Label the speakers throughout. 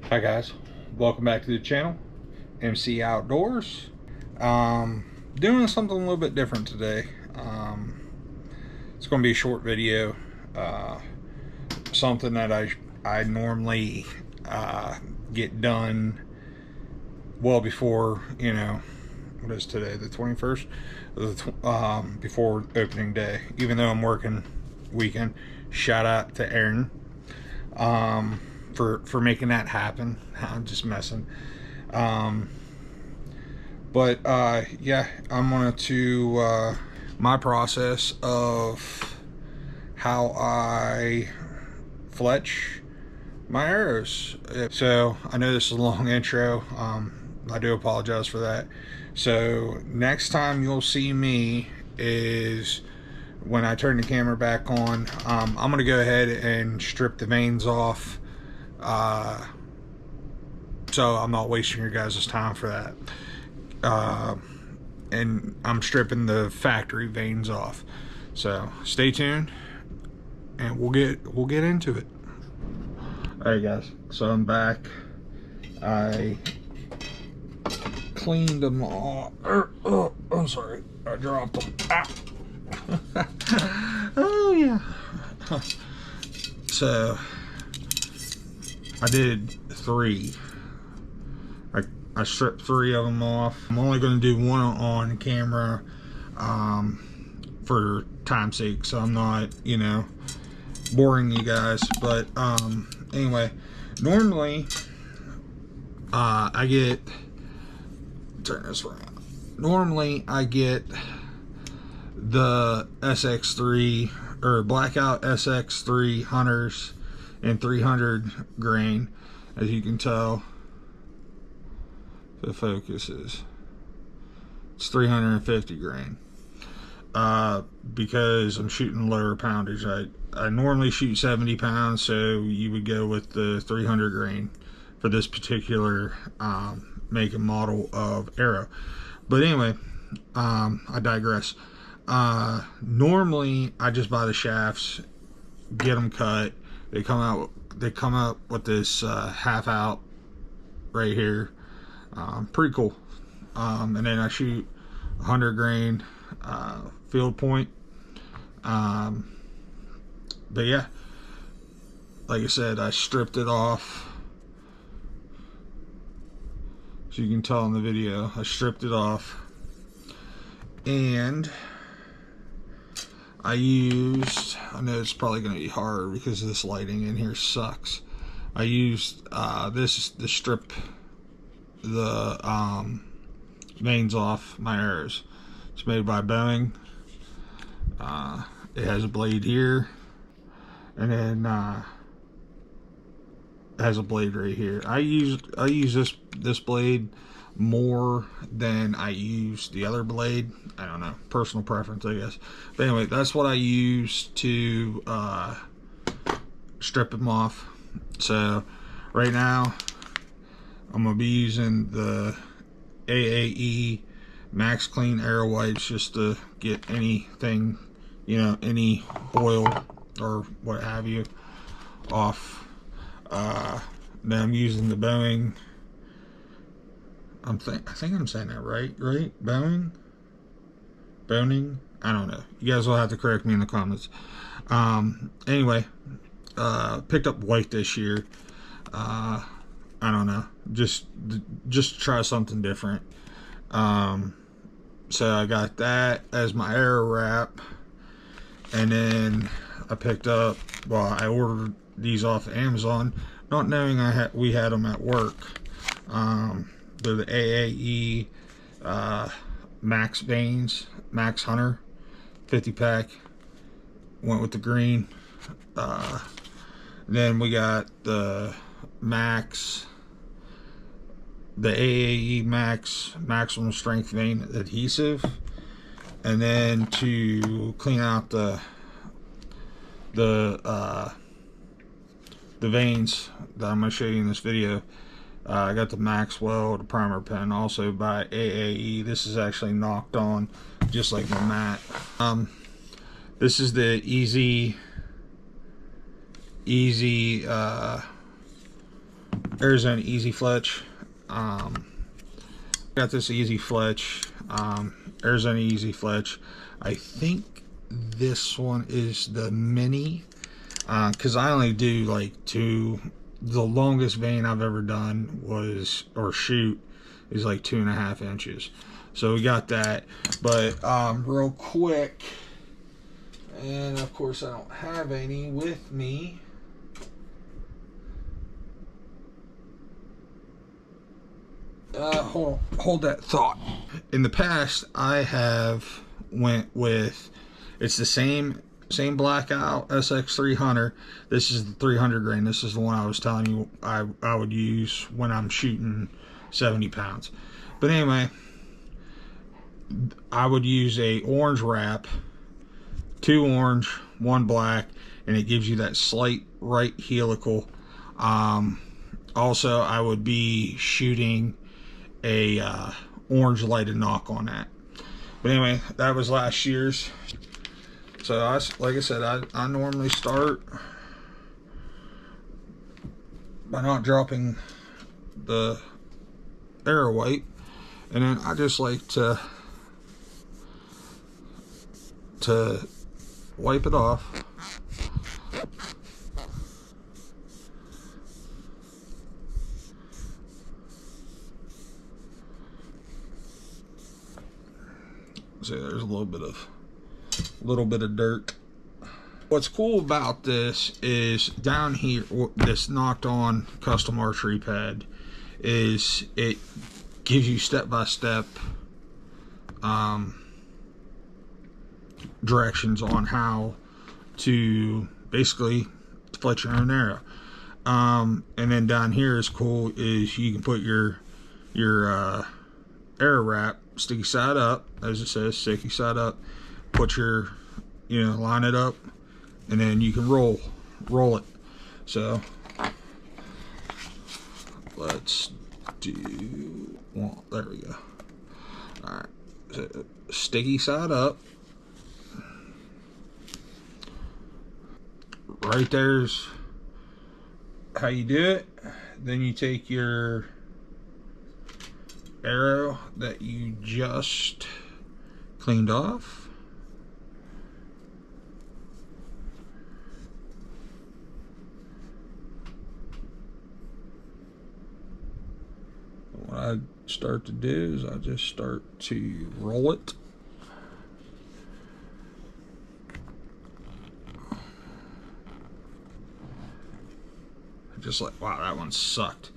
Speaker 1: Hi guys, welcome back to the channel, MC Outdoors. Doing something a little bit different today. It's going to be a short video. Uh, Something that I normally get done well before, what is today, the 21st? Before opening day, even though I'm working weekend. Shout out to Aaron. For making that happen. I'm just messing. But yeah, I'm going to my process of how I fletch my arrows. So I know this is a long intro. I do apologize for that. So next time you'll see me is when I turn the camera back on. I'm going to go ahead and strip the vanes off. So I'm not wasting your guys' time for that. And I'm stripping the factory vanes off. So stay tuned, and we'll get into it. All right, guys. So I'm back. I cleaned them all. Oh, I'm sorry. I dropped them. Ah. Oh yeah. So I did 3. I stripped 3 of them off. I'm only going to do one on camera for time's sake, so I'm not, boring you guys. But anyway, normally I get, turn this around. Normally I get the SX3 or Blackout SX3 Hunters in 300 grain, as you can tell. The focus is, it's 350 grain, because I'm shooting lower poundage. I normally shoot 70 pounds, so you would go with the 300 grain for this particular make and model of arrow. But anyway, I digress. Normally I just buy the shafts, get them cut. They come out with this half out right here. Pretty cool. And then I shoot 100 grain field point. But yeah, like I said, I stripped it off. As you can tell in the video, I stripped it off, and I used, I know it's probably going to be hard because this lighting in here sucks. I used this to strip the vanes off my arrows. It's made by Boeing. It has a blade here, and then it has a blade right here. I use this blade more than I use the other blade. I don't know, personal preference, I guess. But anyway, that's what I use to strip them off. So right now I'm gonna be using the AAE Max Clean Arrow Whites just to get anything, any oil or what have you off. Then I'm using the Boeing. I think I'm saying that right? Boeing? I don't know. You guys will have to correct me in the comments. Anyway, picked up white this year. I don't know, just try something different. So I got that as my arrow wrap, and then I picked up, well, I ordered these off Amazon, not knowing we had them at work. They're the AAE Max Vanes, Max Hunter 50 pack. Went with the green. Then we got the Max, the AAE Max Maximum Strength Vane Adhesive, and then to clean out the vanes that I'm going to show you in this video, I got the Maxwell, the primer pen, also by AAE. This is actually knocked on just like my mat. This is the easy Arizona Easy Fletch. Got this Easy Fletch, Arizona Easy Fletch. I think this one is the mini, because I only do like two. The longest vein I've ever done was, or shoot, is like 2.5 inches. So we got that. But real quick, and of course I don't have any with me. Hold that thought. In the past, I have went with, it's the same Blackout SX300. This is the 300 grain. This is the one I was telling you I would use when I'm shooting 70 pounds. But anyway, I would use a orange wrap, 2 orange, 1 black, and it gives you that slight right helical. Also, I would be shooting a orange lighted knock on that. But anyway, that was last year's. So like I said, I normally start by not dropping the arrow weight, and then I just like to wipe it off. See, there's a little bit of dirt. What's cool about this is down here, this knocked on custom archery pad, is it gives you step-by-step directions on how to basically fletch your own arrow. And then down here is cool, is you can put your arrow wrap sticky side up, as it says, sticky side up, put your, line it up, and then you can roll it. So let's do, well, there we go. All right, so sticky side up. Right there's how you do it. Then you take your arrow that you just cleaned off, what I start to do is I just start to roll it. Just like, wow, that one sucked.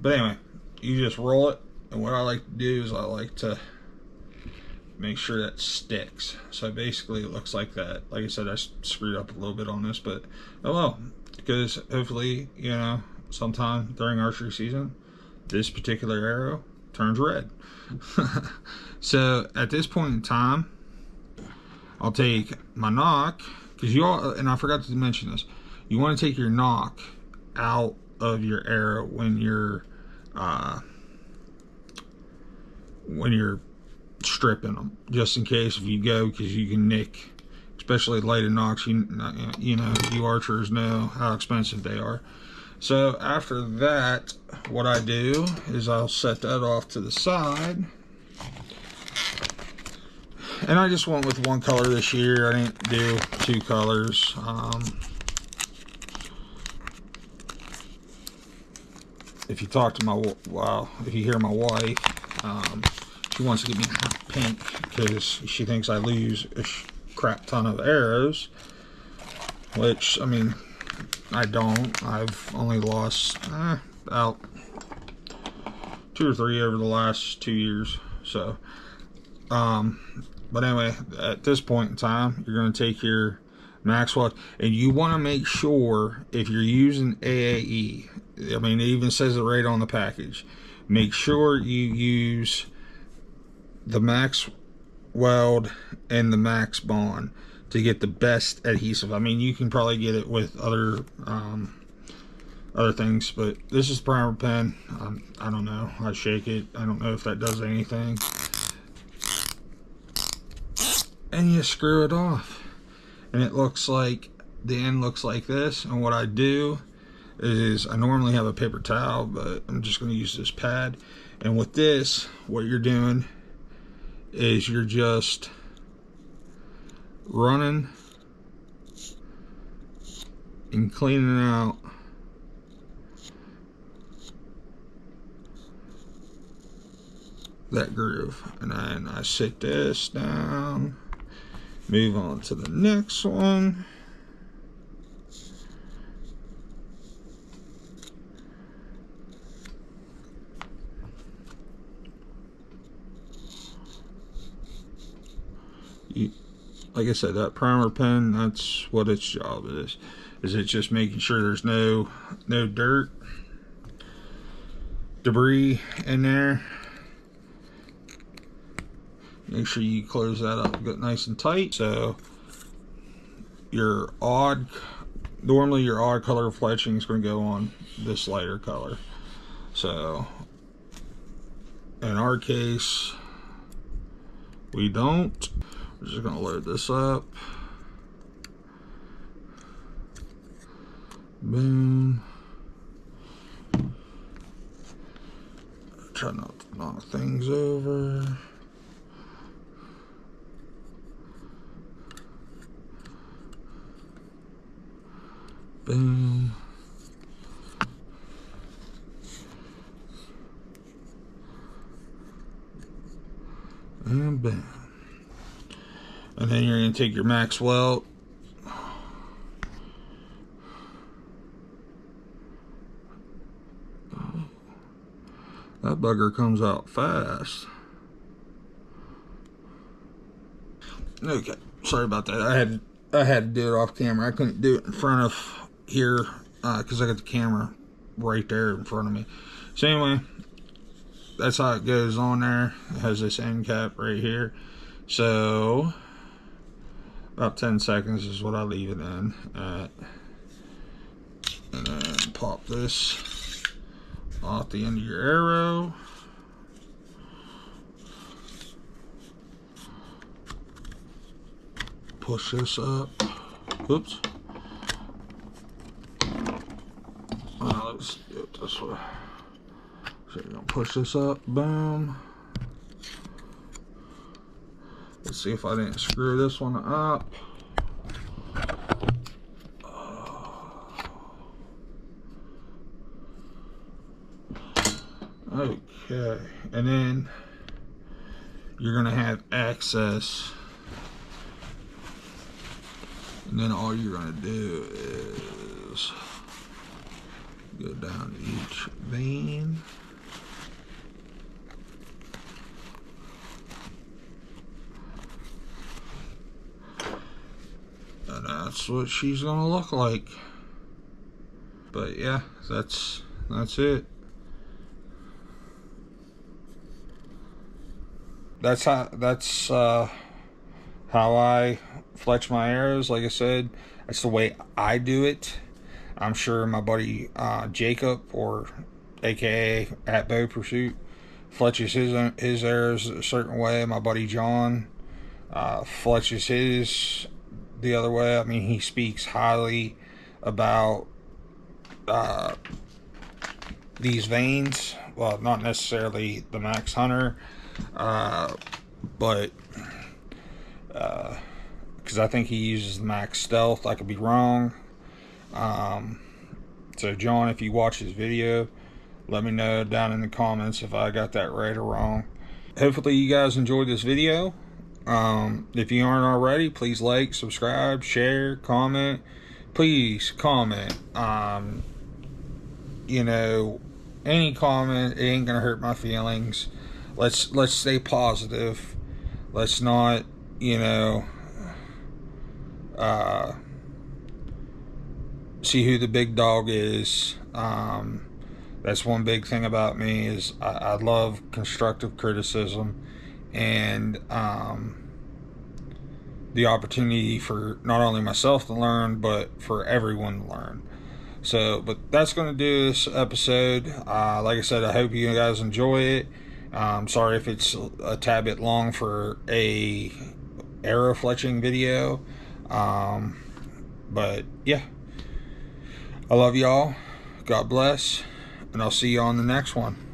Speaker 1: But anyway, you just roll it. And what I like to do is I like to make sure that sticks. So basically it looks like that. Like I said, I screwed up a little bit on this, but oh well, because hopefully, sometime during archery season, this particular arrow turns red. So at this point in time, I'll take my knock, because and I forgot to mention this, you want to take your knock out of your arrow when you're stripping them, just in case if you go, because you can nick, especially lighted knocks. You archers know how expensive they are. So after that, what I do is I'll set that off to the side, and I just went with one color this year. I didn't do 2 colors. If you talk to if you hear my wife, she wants to get me pink because she thinks I lose a crap ton of arrows, which, I mean, I don't. I've only lost about 2 or 3 over the last 2 years. So, but anyway, at this point in time, you're going to take your Maxwell, and you want to make sure, if you're using AAE, I mean, it even says it right on the package, make sure you use the Max Weld and the Max Bond to get the best adhesive. I mean, you can probably get it with other things, but this is primer pen. I don't know. I shake it. I don't know if that does anything. And you screw it off, and it looks like, the end looks like this. And what I do is I normally have a paper towel, but I'm just going to use this pad. And with this, what you're doing is you're just running and cleaning out that groove. And then I sit this down, move on to the next one. Like I said, that primer pen, that's what its job is it just making sure there's no dirt, debris in there. Make sure you close that up, get nice and tight. So normally your odd color fletching is going to go on this lighter color. So in our case, we don't. We're just going to load this up. Boom. Try not to knock things over. Boom. And bam. And then you're going to take your max welt. That bugger comes out fast. Okay, sorry about that. I had to do it off camera. I couldn't do it in front of here because I got the camera right there in front of me. So anyway, that's how it goes on there. It has this end cap right here. So about 10 seconds is what I leave it in at. And then pop this off the end of your arrow. Push this up. Oops. Let's do it this way. So you're gonna push this up. Boom. Let's see if I didn't screw this one up. Okay, and then you're gonna have access, and then all you're gonna do is go down to each vein. And that's what she's gonna look like. But yeah, that's it. That's how I fletch my arrows. Like I said, that's the way I do it. I'm sure my buddy Jacob, or AKA at Bow Pursuit, fletches his arrows a certain way. My buddy John fletches his the other way. I mean, he speaks highly about these veins. Well, not necessarily the Max Hunter, but because I think he uses the Max Stealth. I could be wrong. So John, if you watch this video, let me know down in the comments if I got that right or wrong. Hopefully you guys enjoyed this video. If you aren't already, please like, subscribe, share, comment. Please comment. You know, any comment, it ain't gonna hurt my feelings. Let's stay positive. Let's not, you know, see who the big dog is. That's one big thing about me, is I love constructive criticism, and the opportunity for not only myself to learn, but for everyone to learn. So, but that's going to do this episode. Like I said, I hope you guys enjoy it. Sorry if it's a tad bit long for a arrow fletching video. But yeah, I love y'all. God bless, and I'll see you on the next one.